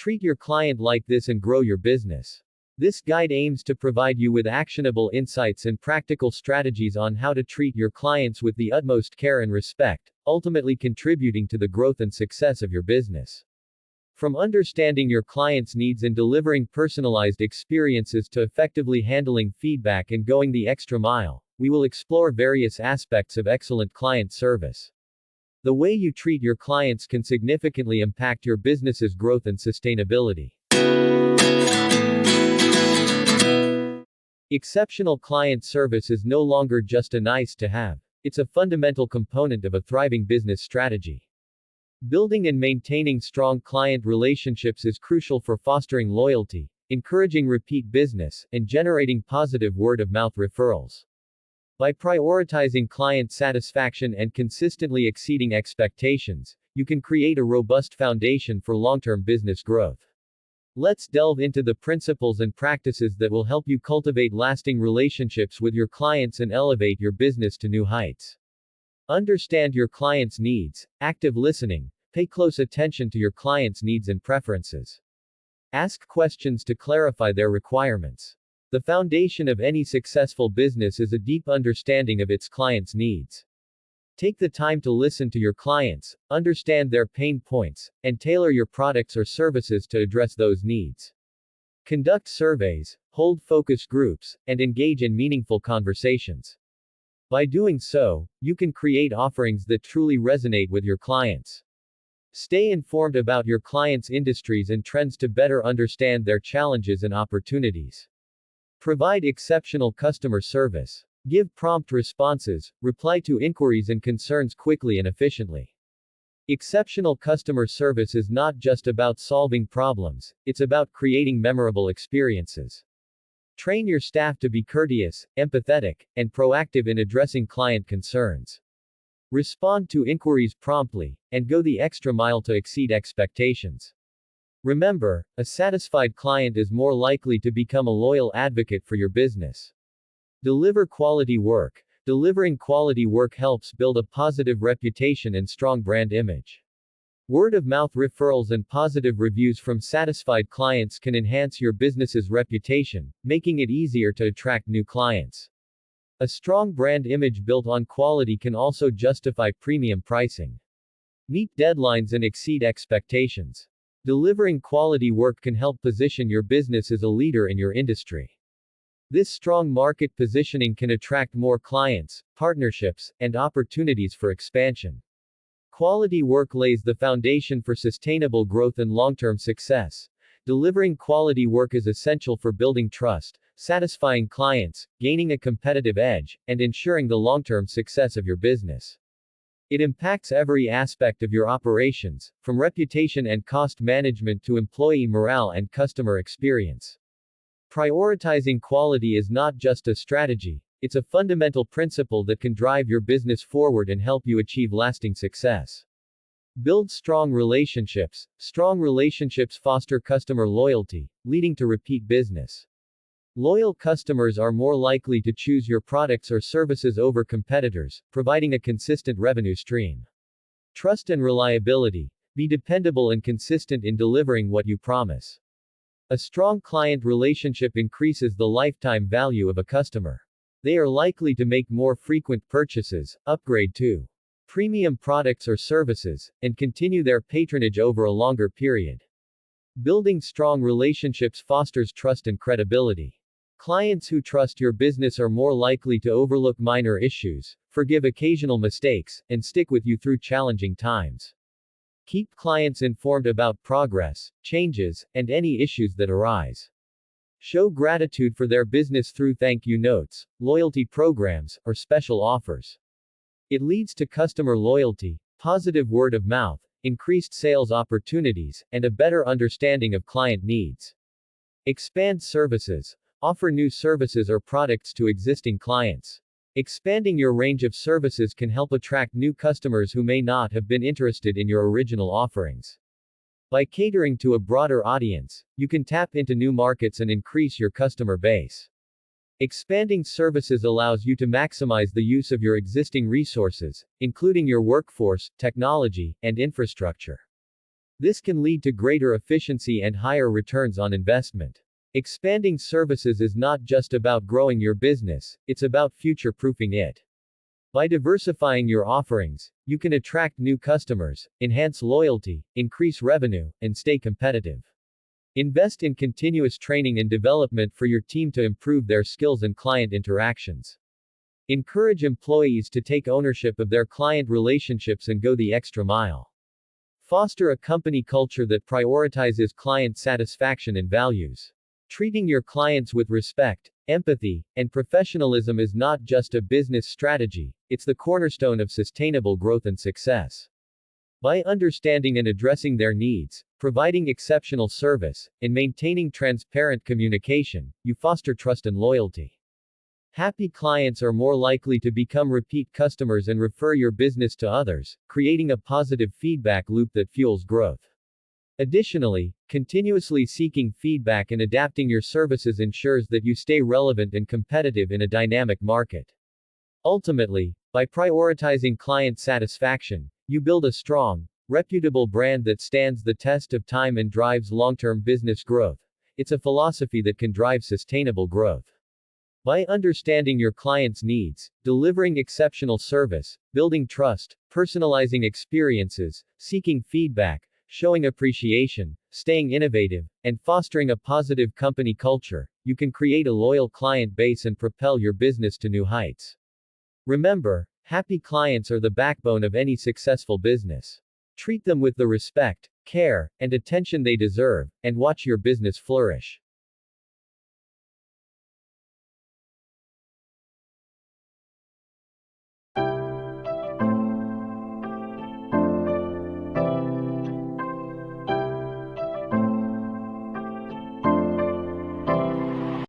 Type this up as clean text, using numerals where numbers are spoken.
Treat your client like this and grow your business. This guide aims to provide you with actionable insights and practical strategies on how to treat your clients with the utmost care and respect, ultimately contributing to the growth and success of your business. From understanding your clients' needs and delivering personalized experiences to effectively handling feedback and going the extra mile, we will explore various aspects of excellent client service. The way you treat your clients can significantly impact your business's growth and sustainability. Exceptional client service is no longer just a nice to have. It's a fundamental component of a thriving business strategy. Building and maintaining strong client relationships is crucial for fostering loyalty, encouraging repeat business, and generating positive word-of-mouth referrals. By prioritizing client satisfaction and consistently exceeding expectations, you can create a robust foundation for long-term business growth. Let's delve into the principles and practices that will help you cultivate lasting relationships with your clients and elevate your business to new heights. Understand your clients' needs. Active listening. Pay close attention to your clients' needs and preferences. Ask questions to clarify their requirements. The foundation of any successful business is a deep understanding of its clients' needs. Take the time to listen to your clients, understand their pain points, and tailor your products or services to address those needs. Conduct surveys, hold focus groups, and engage in meaningful conversations. By doing so, you can create offerings that truly resonate with your clients. Stay informed about your clients' industries and trends to better understand their challenges and opportunities. Provide exceptional customer service. Give prompt responses, reply to inquiries and concerns quickly and efficiently. Exceptional customer service is not just about solving problems, it's about creating memorable experiences. Train your staff to be courteous, empathetic, and proactive in addressing client concerns. Respond to inquiries promptly, and go the extra mile to exceed expectations. Remember, a satisfied client is more likely to become a loyal advocate for your business. Deliver quality work. Delivering quality work helps build a positive reputation and strong brand image. Word-of-mouth referrals and positive reviews from satisfied clients can enhance your business's reputation, making it easier to attract new clients. A strong brand image built on quality can also justify premium pricing. Meet deadlines and exceed expectations. Delivering quality work can help position your business as a leader in your industry. This strong market positioning can attract more clients, partnerships, and opportunities for expansion. Quality work lays the foundation for sustainable growth and long-term success. Delivering quality work is essential for building trust, satisfying clients, gaining a competitive edge, and ensuring the long-term success of your business. It impacts every aspect of your operations, from reputation and cost management to employee morale and customer experience. Prioritizing quality is not just a strategy, it's a fundamental principle that can drive your business forward and help you achieve lasting success. Build strong relationships. Strong relationships foster customer loyalty, leading to repeat business. Loyal customers are more likely to choose your products or services over competitors, providing a consistent revenue stream. Trust and reliability. Be dependable and consistent in delivering what you promise. A strong client relationship increases the lifetime value of a customer. They are likely to make more frequent purchases, upgrade to premium products or services, and continue their patronage over a longer period. Building strong relationships fosters trust and credibility. Clients who trust your business are more likely to overlook minor issues, forgive occasional mistakes, and stick with you through challenging times. Keep clients informed about progress, changes, and any issues that arise. Show gratitude for their business through thank you notes, loyalty programs, or special offers. It leads to customer loyalty, positive word of mouth, increased sales opportunities, and a better understanding of client needs. Expand services. Offer new services or products to existing clients. Expanding your range of services can help attract new customers who may not have been interested in your original offerings. By catering to a broader audience, you can tap into new markets and increase your customer base. Expanding services allows you to maximize the use of your existing resources, including your workforce, technology, and infrastructure. This can lead to greater efficiency and higher returns on investment. Expanding services is not just about growing your business, it's about future-proofing it. By diversifying your offerings, you can attract new customers, enhance loyalty, increase revenue, and stay competitive. Invest in continuous training and development for your team to improve their skills and client interactions. Encourage employees to take ownership of their client relationships and go the extra mile. Foster a company culture that prioritizes client satisfaction and values. Treating your clients with respect, empathy, and professionalism is not just a business strategy, it's the cornerstone of sustainable growth and success. By understanding and addressing their needs, providing exceptional service, and maintaining transparent communication, you foster trust and loyalty. Happy clients are more likely to become repeat customers and refer your business to others, creating a positive feedback loop that fuels growth. Additionally, continuously seeking feedback and adapting your services ensures that you stay relevant and competitive in a dynamic market. Ultimately, by prioritizing client satisfaction, you build a strong, reputable brand that stands the test of time and drives long-term business growth. It's a philosophy that can drive sustainable growth. By understanding your clients' needs, delivering exceptional service, building trust, personalizing experiences, seeking feedback, showing appreciation, staying innovative, and fostering a positive company culture, you can create a loyal client base and propel your business to new heights. Remember, happy clients are the backbone of any successful business. Treat them with the respect, care, and attention they deserve, and watch your business flourish.